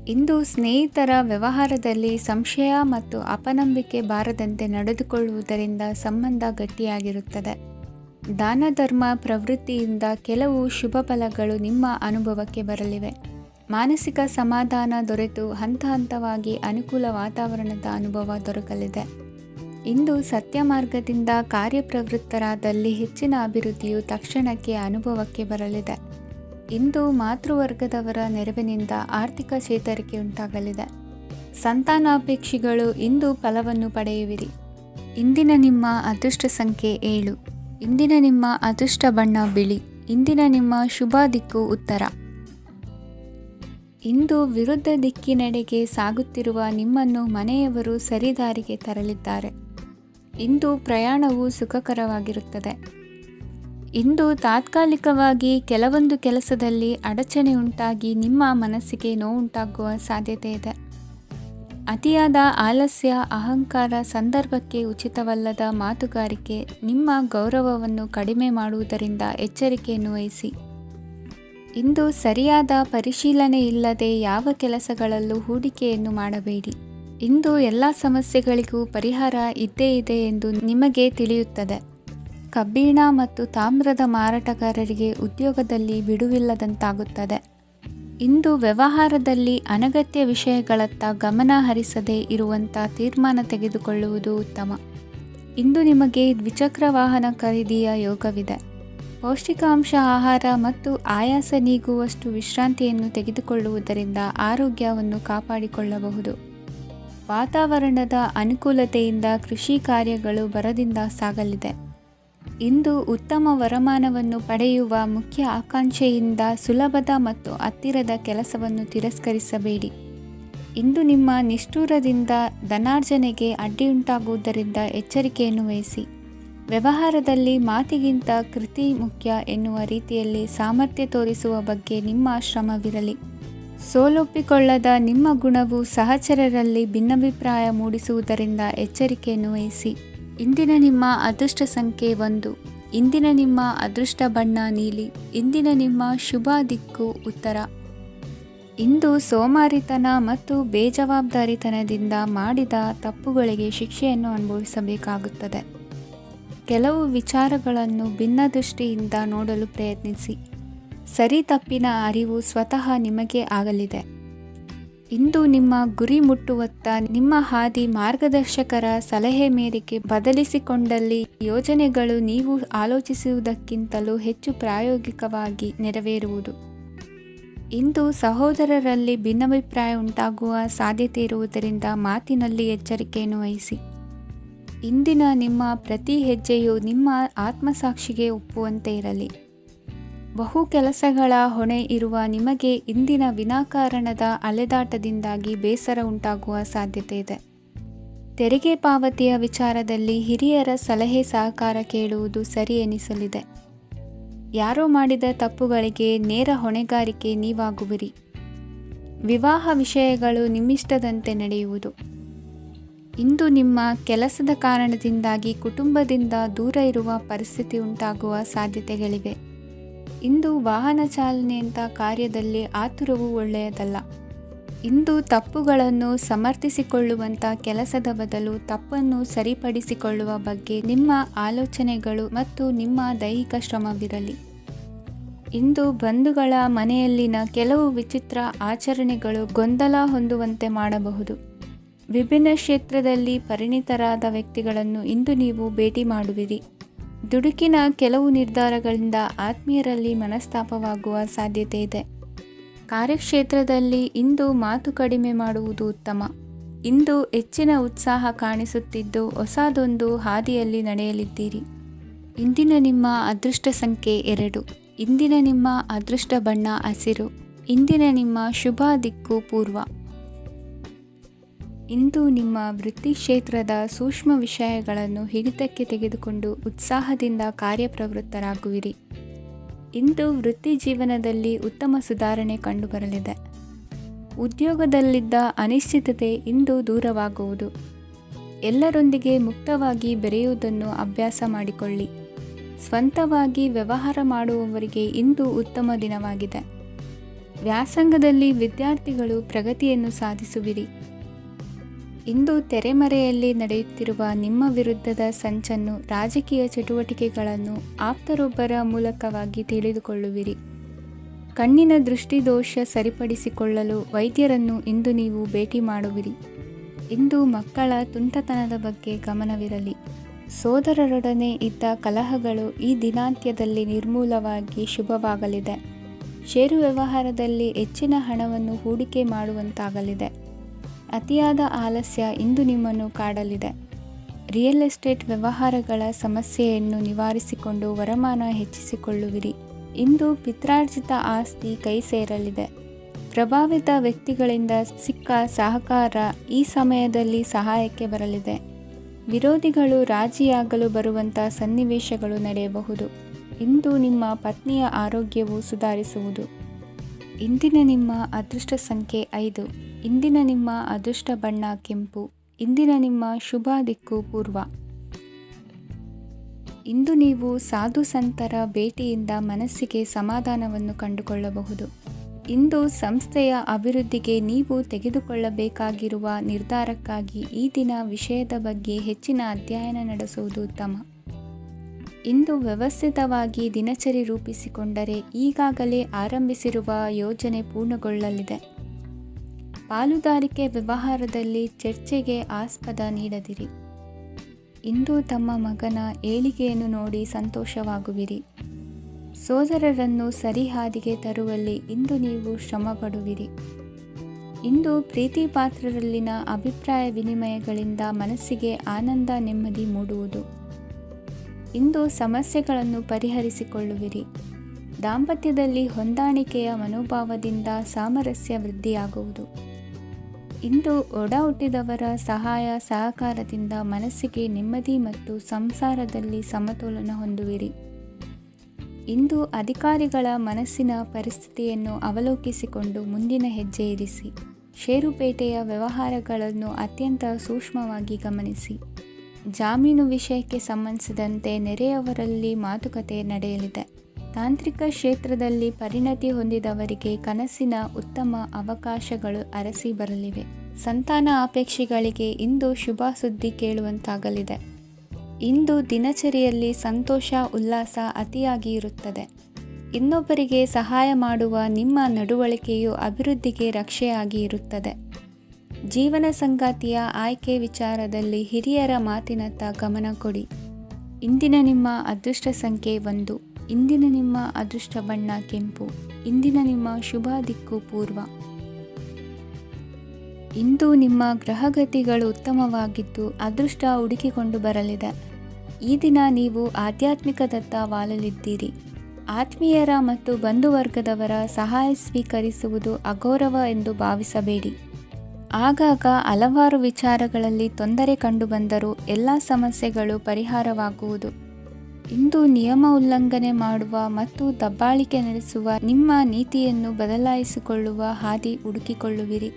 ಇಂದು ಸ್ನೇಹಿತರ ವ್ಯವಹಾರದಲ್ಲಿ ಸಂಶಯ ಮತ್ತು ಅಪನಂಬಿಕೆ ಬಾರದಂತೆ ನಡೆದುಕೊಳ್ಳುವುದರಿಂದ ಸಂಬಂಧ ಗಟ್ಟಿಯಾಗಿರುತ್ತದೆ. ದಾನ ಧರ್ಮ ಪ್ರವೃತ್ತಿಯಿಂದ ಕೆಲವು ಶುಭ ಫಲಗಳು ನಿಮ್ಮ ಅನುಭವಕ್ಕೆ ಬರಲಿವೆ. ಮಾನಸಿಕ ಸಮಾಧಾನ ದೊರೆತು ಹಂತ ಹಂತವಾಗಿ ಅನುಕೂಲ ವಾತಾವರಣದ ಅನುಭವ ದೊರಕಲಿದೆ. ಇಂದು ಸತ್ಯ ಮಾರ್ಗದಿಂದ ಕಾರ್ಯಪ್ರವೃತ್ತರಾದಲ್ಲಿ ಹೆಚ್ಚಿನ ಅಭಿವೃದ್ಧಿಯು ತಕ್ಷಣಕ್ಕೆ ಅನುಭವಕ್ಕೆ ಬರಲಿದೆ. ಇಂದು ಮಾತೃವರ್ಗದವರ ನೆರವಿನಿಂದ ಆರ್ಥಿಕ ಚೇತರಿಕೆ ಉಂಟಾಗಲಿದೆ. ಸಂತಾನಾಪೇಕ್ಷಿಗಳು ಇಂದು ಫಲವನ್ನು ಪಡೆಯುವಿರಿ. ಇಂದಿನ ನಿಮ್ಮ ಅದೃಷ್ಟ ಸಂಖ್ಯೆ 7. ಇಂದಿನ ನಿಮ್ಮ ಅದೃಷ್ಟ ಬಣ್ಣ ಬಿಳಿ. ಇಂದಿನ ನಿಮ್ಮ ಶುಭ ದಿಕ್ಕು ಉತ್ತರ. ಇಂದು ವಿರುದ್ಧ ದಿಕ್ಕಿನೆಡೆಗೆ ಸಾಗುತ್ತಿರುವ ನಿಮ್ಮನ್ನು ಮನೆಯವರು ಸರಿದಾರಿಗೆ ತರಲಿದ್ದಾರೆ. ಇಂದು ಪ್ರಯಾಣವು ಸುಖಕರವಾಗಿರುತ್ತದೆ. ಇಂದು ತಾತ್ಕಾಲಿಕವಾಗಿ ಕೆಲವೊಂದು ಕೆಲಸದಲ್ಲಿ ಅಡಚಣೆ ಉಂಟಾಗಿ ನಿಮ್ಮ ಮನಸ್ಸಿಗೆ ನೋವುಂಟಾಗುವ ಸಾಧ್ಯತೆ ಇದೆ. ಅತಿಯಾದ ಆಲಸ್ಯ, ಅಹಂಕಾರ, ಸಂದರ್ಭಕ್ಕೆ ಉಚಿತವಲ್ಲದ ಮಾತುಗಾರಿಕೆ ನಿಮ್ಮ ಗೌರವವನ್ನು ಕಡಿಮೆ ಮಾಡುವುದರಿಂದ ಎಚ್ಚರಿಕೆಯನ್ನು ವಹಿಸಿ. ಇಂದು ಸರಿಯಾದ ಪರಿಶೀಲನೆ ಇಲ್ಲದೆ ಯಾವ ಕೆಲಸಗಳಲ್ಲೂ ಹೂಡಿಕೆಯನ್ನು ಮಾಡಬೇಡಿ. ಇಂದು ಎಲ್ಲ ಸಮಸ್ಯೆಗಳಿಗೂ ಪರಿಹಾರ ಇದ್ದೇ ಇದೆ ಎಂದು ನಿಮಗೆ ತಿಳಿಯುತ್ತದೆ. ಕಬ್ಬಿಣ ಮತ್ತು ತಾಮ್ರದ ಮಾರಾಟಗಾರರಿಗೆ ಉದ್ಯೋಗದಲ್ಲಿ ಬಿಡುವಿಲ್ಲದಂತಾಗುತ್ತದೆ. ಇಂದು ವ್ಯವಹಾರದಲ್ಲಿ ಅನಗತ್ಯ ವಿಷಯಗಳತ್ತ ಗಮನ ಹರಿಸದೇ ಇರುವಂಥ ತೀರ್ಮಾನ ತೆಗೆದುಕೊಳ್ಳುವುದು ಉತ್ತಮ. ಇಂದು ನಿಮಗೆ ದ್ವಿಚಕ್ರ ವಾಹನ ಖರೀದಿಯ ಯೋಗವಿದೆ. ಪೌಷ್ಟಿಕಾಂಶ ಆಹಾರ ಮತ್ತು ಆಯಾಸ ನೀಗುವಷ್ಟು ವಿಶ್ರಾಂತಿಯನ್ನು ತೆಗೆದುಕೊಳ್ಳುವುದರಿಂದ ಆರೋಗ್ಯವನ್ನು ಕಾಪಾಡಿಕೊಳ್ಳಬಹುದು. ವಾತಾವರಣದ ಅನುಕೂಲತೆಯಿಂದ ಕೃಷಿ ಕಾರ್ಯಗಳು ಭರದಿಂದ ಸಾಗಲಿದೆ. ಇಂದು ಉತ್ತಮ ವರಮಾನವನ್ನು ಪಡೆಯುವ ಮುಖ್ಯ ಆಕಾಂಕ್ಷೆಯಿಂದ ಸುಲಭದ ಮತ್ತು ಹತ್ತಿರದ ಕೆಲಸವನ್ನು ತಿರಸ್ಕರಿಸಬೇಡಿ. ಇಂದು ನಿಮ್ಮ ನಿಷ್ಠುರದಿಂದ ಧನಾರ್ಜನೆಗೆ ಅಡ್ಡಿಯುಂಟಾಗುವುದರಿಂದ ಎಚ್ಚರಿಕೆಯನ್ನು ವಹಿಸಿ. ವ್ಯವಹಾರದಲ್ಲಿ ಮಾತಿಗಿಂತ ಕೃತಿ ಮುಖ್ಯ ಎನ್ನುವ ರೀತಿಯಲ್ಲಿ ಸಾಮರ್ಥ್ಯ ತೋರಿಸುವ ಬಗ್ಗೆ ನಿಮ್ಮ ಶ್ರಮವಿರಲಿ. ಸೋಲೊಪ್ಪಿಕೊಳ್ಳದ ನಿಮ್ಮ ಗುಣವು ಸಹಚರರಲ್ಲಿ ಭಿನ್ನಾಭಿಪ್ರಾಯ ಮೂಡಿಸುವುದರಿಂದ ಎಚ್ಚರಿಕೆಯನ್ನು ವಹಿಸಿ. ಇಂದಿನ ನಿಮ್ಮ ಅದೃಷ್ಟ ಸಂಖ್ಯೆ 1. ಇಂದಿನ ನಿಮ್ಮ ಅದೃಷ್ಟ ಬಣ್ಣ ನೀಲಿ. ಇಂದಿನ ನಿಮ್ಮ ಶುಭ ದಿಕ್ಕು ಉತ್ತರ. ಇಂದು ಸೋಮಾರಿತನ ಮತ್ತು ಬೇಜವಾಬ್ದಾರಿತನದಿಂದ ಮಾಡಿದ ತಪ್ಪುಗಳಿಗೆ ಶಿಕ್ಷೆಯನ್ನು ಅನುಭವಿಸಬೇಕಾಗುತ್ತದೆ. ಕೆಲವು ವಿಚಾರಗಳನ್ನು ಭಿನ್ನ ದೃಷ್ಟಿಯಿಂದ ನೋಡಲು ಪ್ರಯತ್ನಿಸಿ. ಸರಿ ತಪ್ಪಿನ ಅರಿವು ಸ್ವತಃ ನಿಮಗೆ ಆಗಲಿದೆ. ಇಂದು ನಿಮ್ಮ ಗುರಿ ಮುಟ್ಟುವತ್ತ ನಿಮ್ಮ ಹಾದಿ ಮಾರ್ಗದರ್ಶಕರ ಸಲಹೆ ಮೇರೆಗೆ ಬದಲಿಸಿಕೊಂಡಲ್ಲಿ ಯೋಜನೆಗಳು ನೀವು ಆಲೋಚಿಸುವುದಕ್ಕಿಂತಲೂ ಹೆಚ್ಚು ಪ್ರಾಯೋಗಿಕವಾಗಿ ನೆರವೇರುವುದು. ಇಂದು ಸಹೋದರರಲ್ಲಿ ಭಿನ್ನಾಭಿಪ್ರಾಯ ಉಂಟಾಗುವ ಸಾಧ್ಯತೆ ಇರುವುದರಿಂದ ಮಾತಿನಲ್ಲಿ ಎಚ್ಚರಿಕೆಯನ್ನು ವಹಿಸಿ. ಇಂದಿನ ನಿಮ್ಮ ಪ್ರತಿ ಹೆಜ್ಜೆಯು ನಿಮ್ಮ ಆತ್ಮಸಾಕ್ಷಿಗೆ ಒಪ್ಪುವಂತೆ ಇರಲಿ. ಬಹು ಕೆಲಸಗಳ ಹೊಣೆ ಇರುವ ನಿಮಗೆ ಇಂದಿನ ವಿನಾಕಾರಣದ ಅಲೆದಾಟದಿಂದಾಗಿ ಬೇಸರ ಉಂಟಾಗುವ ಸಾಧ್ಯತೆ ಇದೆ. ತೆರಿಗೆ ಪಾವತಿಯ ವಿಚಾರದಲ್ಲಿ ಹಿರಿಯರ ಸಲಹೆ ಸಹಕಾರ ಕೇಳುವುದು ಸರಿ ಎನಿಸಲಿದೆ. ಯಾರೋ ಮಾಡಿದ ತಪ್ಪುಗಳಿಗೆ ನೇರ ಹೊಣೆಗಾರಿಕೆ ನೀವಾಗುವಿರಿ. ವಿವಾಹ ವಿಷಯಗಳು ನಿಮ್ಮಿಷ್ಟದಂತೆ ನಡೆಯುವುದು. ಇಂದು ನಿಮ್ಮ ಕೆಲಸದ ಕಾರಣದಿಂದಾಗಿ ಕುಟುಂಬದಿಂದ ದೂರ ಇರುವ ಪರಿಸ್ಥಿತಿ ಉಂಟಾಗುವ ಸಾಧ್ಯತೆಗಳಿವೆ. ಇಂದು ವಾಹನ ಚಾಲನೆಯಂಥ ಕಾರ್ಯದಲ್ಲಿ ಆತುರವು ಒಳ್ಳೆಯದಲ್ಲ. ಇಂದು ತಪ್ಪುಗಳನ್ನು ಸಮರ್ಥಿಸಿಕೊಳ್ಳುವಂಥ ಕೆಲಸದ ಬದಲು ತಪ್ಪನ್ನು ಸರಿಪಡಿಸಿಕೊಳ್ಳುವ ಬಗ್ಗೆ ನಿಮ್ಮ ಆಲೋಚನೆಗಳು ಮತ್ತು ನಿಮ್ಮ ದೈಹಿಕ ಶ್ರಮವಿರಲಿ. ಇಂದು ಬಂಧುಗಳ ಮನೆಯಲ್ಲಿನ ಕೆಲವು ವಿಚಿತ್ರ ಆಚರಣೆಗಳು ಗೊಂದಲ ಹೊಂದುವಂತೆ ಮಾಡಬಹುದು. ವಿಭಿನ್ನ ಕ್ಷೇತ್ರದಲ್ಲಿ ಪರಿಣಿತರಾದ ವ್ಯಕ್ತಿಗಳನ್ನು ಇಂದು ನೀವು ಭೇಟಿ ಮಾಡುವಿರಿ. ದುಡುಕಿನ ಕೆಲವು ನಿರ್ಧಾರಗಳಿಂದ ಆತ್ಮೀಯರಲ್ಲಿ ಮನಸ್ತಾಪವಾಗುವ ಸಾಧ್ಯತೆ ಇದೆ. ಕಾರ್ಯಕ್ಷೇತ್ರದಲ್ಲಿ ಇಂದು ಮಾತು ಕಡಿಮೆ ಮಾಡುವುದು ಉತ್ತಮ. ಇಂದು ಹೆಚ್ಚಿನ ಉತ್ಸಾಹ ಕಾಣಿಸುತ್ತಿದ್ದು ಹೊಸದೊಂದು ಹಾದಿಯಲ್ಲಿ ನಡೆಯಲಿದ್ದೀರಿ. ಇಂದಿನ ನಿಮ್ಮ ಅದೃಷ್ಟ ಸಂಖ್ಯೆ 2. ಇಂದಿನ ನಿಮ್ಮ ಅದೃಷ್ಟ ಬಣ್ಣ ಹಸಿರು. ಇಂದಿನ ನಿಮ್ಮ ಶುಭ ದಿಕ್ಕು ಪೂರ್ವ. ಇಂದು ನಿಮ್ಮ ವೃತ್ತಿ ಕ್ಷೇತ್ರದ ಸೂಕ್ಷ್ಮ ವಿಷಯಗಳನ್ನು ಹಿಡಿತಕ್ಕೆ ತೆಗೆದುಕೊಂಡು ಉತ್ಸಾಹದಿಂದ ಕಾರ್ಯಪ್ರವೃತ್ತರಾಗುವಿರಿ. ಇಂದು ವೃತ್ತಿ ಜೀವನದಲ್ಲಿ ಉತ್ತಮ ಸುಧಾರಣೆ ಕಂಡುಬರಲಿದೆ. ಉದ್ಯೋಗದಲ್ಲಿದ್ದ ಅನಿಶ್ಚಿತತೆ ಇಂದು ದೂರವಾಗುವುದು. ಎಲ್ಲರೊಂದಿಗೆ ಮುಕ್ತವಾಗಿ ಬೆರೆಯುವುದನ್ನು ಅಭ್ಯಾಸ ಮಾಡಿಕೊಳ್ಳಿ. ಸ್ವಂತವಾಗಿ ವ್ಯವಹಾರ ಮಾಡುವವರಿಗೆ ಇಂದು ಉತ್ತಮ ದಿನವಾಗಿದೆ. ವ್ಯಾಸಂಗದಲ್ಲಿ ವಿದ್ಯಾರ್ಥಿಗಳು ಪ್ರಗತಿಯನ್ನು ಸಾಧಿಸುವಿರಿ. ಇಂದು ತೆರೆಮರೆಯಲ್ಲಿ ನಡೆಯುತ್ತಿರುವ ನಿಮ್ಮ ವಿರುದ್ಧದ ಸಂಚನ್ನು, ರಾಜಕೀಯ ಚಟುವಟಿಕೆಗಳನ್ನು ಆಪ್ತರೊಬ್ಬರ ಮೂಲಕವಾಗಿ ತಿಳಿದುಕೊಳ್ಳುವಿರಿ. ಕಣ್ಣಿನ ದೃಷ್ಟಿದೋಷ ಸರಿಪಡಿಸಿಕೊಳ್ಳಲು ವೈದ್ಯರನ್ನು ಇಂದು ನೀವು ಭೇಟಿ ಮಾಡುವಿರಿ. ಇಂದು ಮಕ್ಕಳ ತುಂಟತನದ ಬಗ್ಗೆ ಗಮನವಿರಲಿ. ಸೋದರರೊಡನೆ ಇದ್ದ ಕಲಹಗಳು ಈ ದಿನಾಂತ್ಯದಲ್ಲಿ ನಿರ್ಮೂಲವಾಗಿ ಶುಭವಾಗಲಿದೆ. ಷೇರು ವ್ಯವಹಾರದಲ್ಲಿ ಹೆಚ್ಚಿನ ಹಣವನ್ನು ಹೂಡಿಕೆ ಮಾಡುವಂತಾಗಲಿದೆ. ಅತಿಯಾದ ಆಲಸ್ಯ ಇಂದು ನಿಮ್ಮನ್ನು ಕಾಡಲಿದೆ. ರಿಯಲ್ ಎಸ್ಟೇಟ್ ವ್ಯವಹಾರಗಳ ಸಮಸ್ಯೆಯನ್ನು ನಿವಾರಿಸಿಕೊಂಡು ವರಮಾನ ಹೆಚ್ಚಿಸಿಕೊಳ್ಳುವಿರಿ. ಇಂದು ಪಿತ್ರಾರ್ಜಿತ ಆಸ್ತಿ ಕೈ ಸೇರಲಿದೆ. ಪ್ರಭಾವಿತ ವ್ಯಕ್ತಿಗಳಿಂದ ಸಿಕ್ಕ ಸಹಕಾರ ಈ ಸಮಯದಲ್ಲಿ ಸಹಾಯಕ್ಕೆ ಬರಲಿದೆ. ವಿರೋಧಿಗಳು ರಾಜಿಯಾಗಲು ಬರುವಂಥ ಸನ್ನಿವೇಶಗಳು ನಡೆಯಬಹುದು. ಇಂದು ನಿಮ್ಮ ಪತ್ನಿಯ ಆರೋಗ್ಯವು ಸುಧಾರಿಸುವುದು. ಇಂದಿನ ನಿಮ್ಮ ಅದೃಷ್ಟ ಸಂಖ್ಯೆ 5. ಇಂದಿನ ನಿಮ್ಮ ಅದೃಷ್ಟ ಬಣ್ಣ ಕೆಂಪು. ಇಂದಿನ ನಿಮ್ಮ ಶುಭ ದಿಕ್ಕು ಪೂರ್ವ. ಇಂದು ನೀವು ಸಾಧು ಸಂತರ ಭೇಟಿಯಿಂದ ಮನಸ್ಸಿಗೆ ಸಮಾಧಾನವನ್ನು ಕಂಡುಕೊಳ್ಳಬಹುದು. ಇಂದು ಸಂಸ್ಥೆಯ ಅಭಿವೃದ್ಧಿಗೆ ನೀವು ತೆಗೆದುಕೊಳ್ಳಬೇಕಾಗಿರುವ ನಿರ್ಧಾರಕ್ಕಾಗಿ ಈ ದಿನ ವಿಷಯದ ಬಗ್ಗೆ ಹೆಚ್ಚಿನ ಅಧ್ಯಯನ ನಡೆಸುವುದು ಉತ್ತಮ. ಇಂದು ವ್ಯವಸ್ಥಿತವಾಗಿ ದಿನಚರಿ ರೂಪಿಸಿಕೊಂಡರೆ ಈಗಾಗಲೇ ಆರಂಭಿಸಿರುವ ಯೋಜನೆ ಪೂರ್ಣಗೊಳ್ಳಲಿದೆ. ಪಾಲುದಾರಿಕೆ ವ್ಯವಹಾರದಲ್ಲಿ ಚರ್ಚೆಗೆ ಆಸ್ಪದ ನೀಡದಿರಿ. ಇಂದು ತಮ್ಮ ಮಗನ ಏಳಿಗೆಯನ್ನು ನೋಡಿ ಸಂತೋಷವಾಗುವಿರಿ. ಸೋದರರನ್ನು ಸರಿಹಾದಿಗೆ ತರುವಲ್ಲಿ ಇಂದು ನೀವು ಶ್ರಮಪಡುವಿರಿ. ಇಂದು ಪ್ರೀತಿ ಪಾತ್ರರಲ್ಲಿನ ಅಭಿಪ್ರಾಯ ವಿನಿಮಯಗಳಿಂದ ಮನಸ್ಸಿಗೆ ಆನಂದ ನೆಮ್ಮದಿ ಮೂಡುವುದು. ಇಂದು ಸಮಸ್ಯೆಗಳನ್ನು ಪರಿಹರಿಸಿಕೊಳ್ಳುವಿರಿ. ದಾಂಪತ್ಯದಲ್ಲಿ ಹೊಂದಾಣಿಕೆಯ ಮನೋಭಾವದಿಂದ ಸಾಮರಸ್ಯ ವೃದ್ಧಿಯಾಗುವುದು. ಇಂದು ಒಡ ಹುಟ್ಟಿದವರ ಸಹಾಯ ಸಹಕಾರದಿಂದ ಮನಸ್ಸಿಗೆ ನೆಮ್ಮದಿ ಮತ್ತು ಸಂಸಾರದಲ್ಲಿ ಸಮತೋಲನ ಹೊಂದುವಿರಿ. ಇಂದು ಅಧಿಕಾರಿಗಳ ಮನಸ್ಸಿನ ಪರಿಸ್ಥಿತಿಯನ್ನು ಅವಲೋಕಿಸಿಕೊಂಡು ಮುಂದಿನ ಹೆಜ್ಜೆ ಇರಿಸಿ. ಷೇರುಪೇಟೆಯ ವ್ಯವಹಾರಗಳನ್ನು ಅತ್ಯಂತ ಸೂಕ್ಷ್ಮವಾಗಿ ಗಮನಿಸಿ. ಜಾಮೀನು ವಿಷಯಕ್ಕೆ ಸಂಬಂಧಿಸಿದಂತೆ ನೆರೆಯವರಲ್ಲಿ ಮಾತುಕತೆ ನಡೆಯಲಿದೆ. ತಾಂತ್ರಿಕ ಕ್ಷೇತ್ರದಲ್ಲಿ ಪರಿಣತಿ ಹೊಂದಿದವರಿಗೆ ಕನಸಿನ ಉತ್ತಮ ಅವಕಾಶಗಳು ಅರಸಿ ಬರಲಿವೆ. ಸಂತಾನ ಅಪೇಕ್ಷೆಗಳಿಗೆ ಇಂದು ಶುಭ ಸುದ್ದಿ ಕೇಳುವಂತಾಗಲಿದೆ. ಇಂದು ದಿನಚರಿಯಲ್ಲಿ ಸಂತೋಷ ಉಲ್ಲಾಸ ಅತಿಯಾಗಿ ಇರುತ್ತದೆ. ಇನ್ನೊಬ್ಬರಿಗೆ ಸಹಾಯ ಮಾಡುವ ನಿಮ್ಮ ನಡವಳಿಕೆಯು ಅಭಿವೃದ್ಧಿಗೆ ರಕ್ಷೆಯಾಗಿ ಇರುತ್ತದೆ. ಜೀವನ ಸಂಗಾತಿಯ ಆಯ್ಕೆ ವಿಚಾರದಲ್ಲಿ ಹಿರಿಯರ ಮಾತಿನತ್ತ ಗಮನ ಕೊಡಿ. ಇಂದಿನ ನಿಮ್ಮ ಅದೃಷ್ಟ ಸಂಖ್ಯೆ 1. ಇಂದಿನ ನಿಮ್ಮ ಅದೃಷ್ಟ ಬಣ್ಣ ಕೆಂಪು. ಇಂದಿನ ನಿಮ್ಮ ಶುಭ ದಿಕ್ಕು ಪೂರ್ವ. ಇಂದು ನಿಮ್ಮ ಗ್ರಹಗತಿಗಳು ಉತ್ತಮವಾಗಿದ್ದು ಅದೃಷ್ಟ ಹುಡುಕಿಕೊಂಡು ಬರಲಿದೆ. ಈ ದಿನ ನೀವು ಆಧ್ಯಾತ್ಮಿಕದತ್ತ ವಾಲಲಿದ್ದೀರಿ. ಆತ್ಮೀಯರ ಮತ್ತು ಬಂಧುವರ್ಗದವರ ಸಹಾಯ ಸ್ವೀಕರಿಸುವುದು ಅಗೌರವ ಎಂದು ಭಾವಿಸಬೇಡಿ. ಆಗಾಗ ಹಲವಾರು ವಿಚಾರಗಳಲ್ಲಿ ತೊಂದರೆ ಕಂಡುಬಂದರೂ ಎಲ್ಲ ಸಮಸ್ಯೆಗಳು ಪರಿಹಾರವಾಗುವುದು. ಇಂದು ನಿಯಮ ಉಲ್ಲಂಘನೆ ಮಾಡುವ ಮತ್ತು ದಬ್ಬಾಳಿಕೆ ನಡೆಸುವ ನಿಮ್ಮ ನೀತಿಯನ್ನು ಬದಲಾಯಿಸಿಕೊಳ್ಳುವ ಹಾದಿ ಹುಡುಕಿಕೊಳ್ಳುವಿರಿ.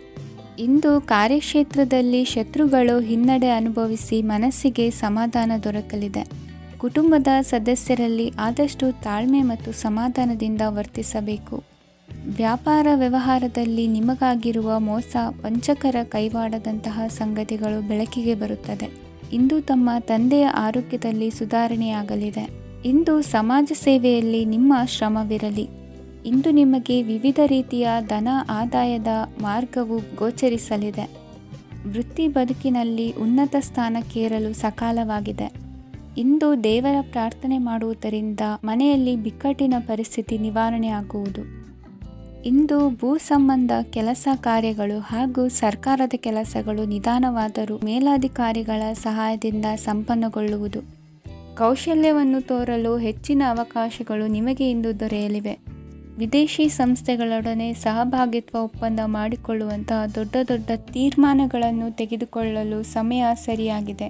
ಇಂದು ಕಾರ್ಯಕ್ಷೇತ್ರದಲ್ಲಿ ಶತ್ರುಗಳು ಹಿನ್ನಡೆ ಅನುಭವಿಸಿ ಮನಸ್ಸಿಗೆ ಸಮಾಧಾನ ದೊರಕಲಿದೆ. ಕುಟುಂಬದ ಸದಸ್ಯರಲ್ಲಿ ಆದಷ್ಟು ತಾಳ್ಮೆ ಮತ್ತು ಸಮಾಧಾನದಿಂದ ವರ್ತಿಸಬೇಕು. ವ್ಯಾಪಾರ ವ್ಯವಹಾರದಲ್ಲಿ ನಿಮಗಾಗಿರುವ ಮೋಸ, ವಂಚಕರ ಕೈವಾಡದಂತಹ ಸಂಗತಿಗಳು ಬೆಳಕಿಗೆ ಬರುತ್ತದೆ. ಇಂದು ತಮ್ಮ ತಂದೆಯ ಆರೋಗ್ಯದಲ್ಲಿ ಸುಧಾರಣೆಯಾಗಲಿದೆ. ಇಂದು ಸಮಾಜ ಸೇವೆಯಲ್ಲಿ ನಿಮ್ಮ ಶ್ರಮವಿರಲಿ. ಇಂದು ನಿಮಗೆ ವಿವಿಧ ರೀತಿಯ ಧನ ಆದಾಯದ ಮಾರ್ಗವು ಗೋಚರಿಸಲಿದೆ. ವೃತ್ತಿ ಬದುಕಿನಲ್ಲಿ ಉನ್ನತ ಸ್ಥಾನಕ್ಕೇರಲು ಸಕಾಲವಾಗಿದೆ. ಇಂದು ದೇವರ ಪ್ರಾರ್ಥನೆ ಮಾಡುವುದರಿಂದ ಮನೆಯಲ್ಲಿ ಬಿಕ್ಕಟ್ಟಿನ ಪರಿಸ್ಥಿತಿ ನಿವಾರಣೆಯಾಗುವುದು. ಇಂದು ಭೂ ಸಂಬಂಧ ಕೆಲಸ ಕಾರ್ಯಗಳು ಹಾಗೂ ಸರ್ಕಾರದ ಕೆಲಸಗಳು ನಿಧಾನವಾದರೂ ಮೇಲಾಧಿಕಾರಿಗಳ ಸಹಾಯದಿಂದ ಸಂಪನ್ನಗೊಳ್ಳುವುದು. ಕೌಶಲ್ಯವನ್ನು ತೋರಲು ಹೆಚ್ಚಿನ ಅವಕಾಶಗಳು ನಿಮಗೆ ಇಂದು ದೊರೆಯಲಿವೆ. ವಿದೇಶಿ ಸಂಸ್ಥೆಗಳೊಡನೆ ಸಹಭಾಗಿತ್ವ ಒಪ್ಪಂದ ಮಾಡಿಕೊಳ್ಳುವಂತಹ ದೊಡ್ಡ ದೊಡ್ಡ ತೀರ್ಮಾನಗಳನ್ನು ತೆಗೆದುಕೊಳ್ಳಲು ಸಮಯ ಸರಿಯಾಗಿದೆ.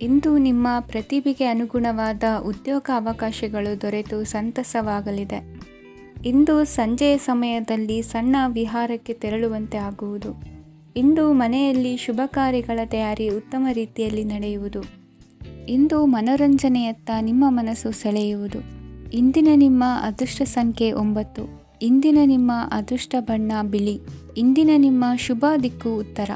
ಇಂದು ನಿಮ್ಮ ಪ್ರತಿಭೆಗೆ ಅನುಗುಣವಾದ ಉದ್ಯೋಗ ಅವಕಾಶಗಳು ದೊರೆತು ಸಂತಸವಾಗಲಿದೆ. ಇಂದು ಸಂಜೆಯ ಸಮಯದಲ್ಲಿ ಸಣ್ಣ ವಿಹಾರಕ್ಕೆ ತೆರಳುವಂತೆ ಆಗುವುದು. ಇಂದು ಮನೆಯಲ್ಲಿ ಶುಭ ಕಾರ್ಯಗಳ ತಯಾರಿ ಉತ್ತಮ ರೀತಿಯಲ್ಲಿ ನಡೆಯುವುದು. ಇಂದು ಮನೋರಂಜನೆಯತ್ತ ನಿಮ್ಮ ಮನಸ್ಸು ಸೆಳೆಯುವುದು. ಇಂದಿನ ನಿಮ್ಮ ಅದೃಷ್ಟ ಸಂಖ್ಯೆ 9. ಇಂದಿನ ನಿಮ್ಮ ಅದೃಷ್ಟ ಬಣ್ಣ ಬಿಳಿ. ಇಂದಿನ ನಿಮ್ಮ ಶುಭ ದಿಕ್ಕು ಉತ್ತರ.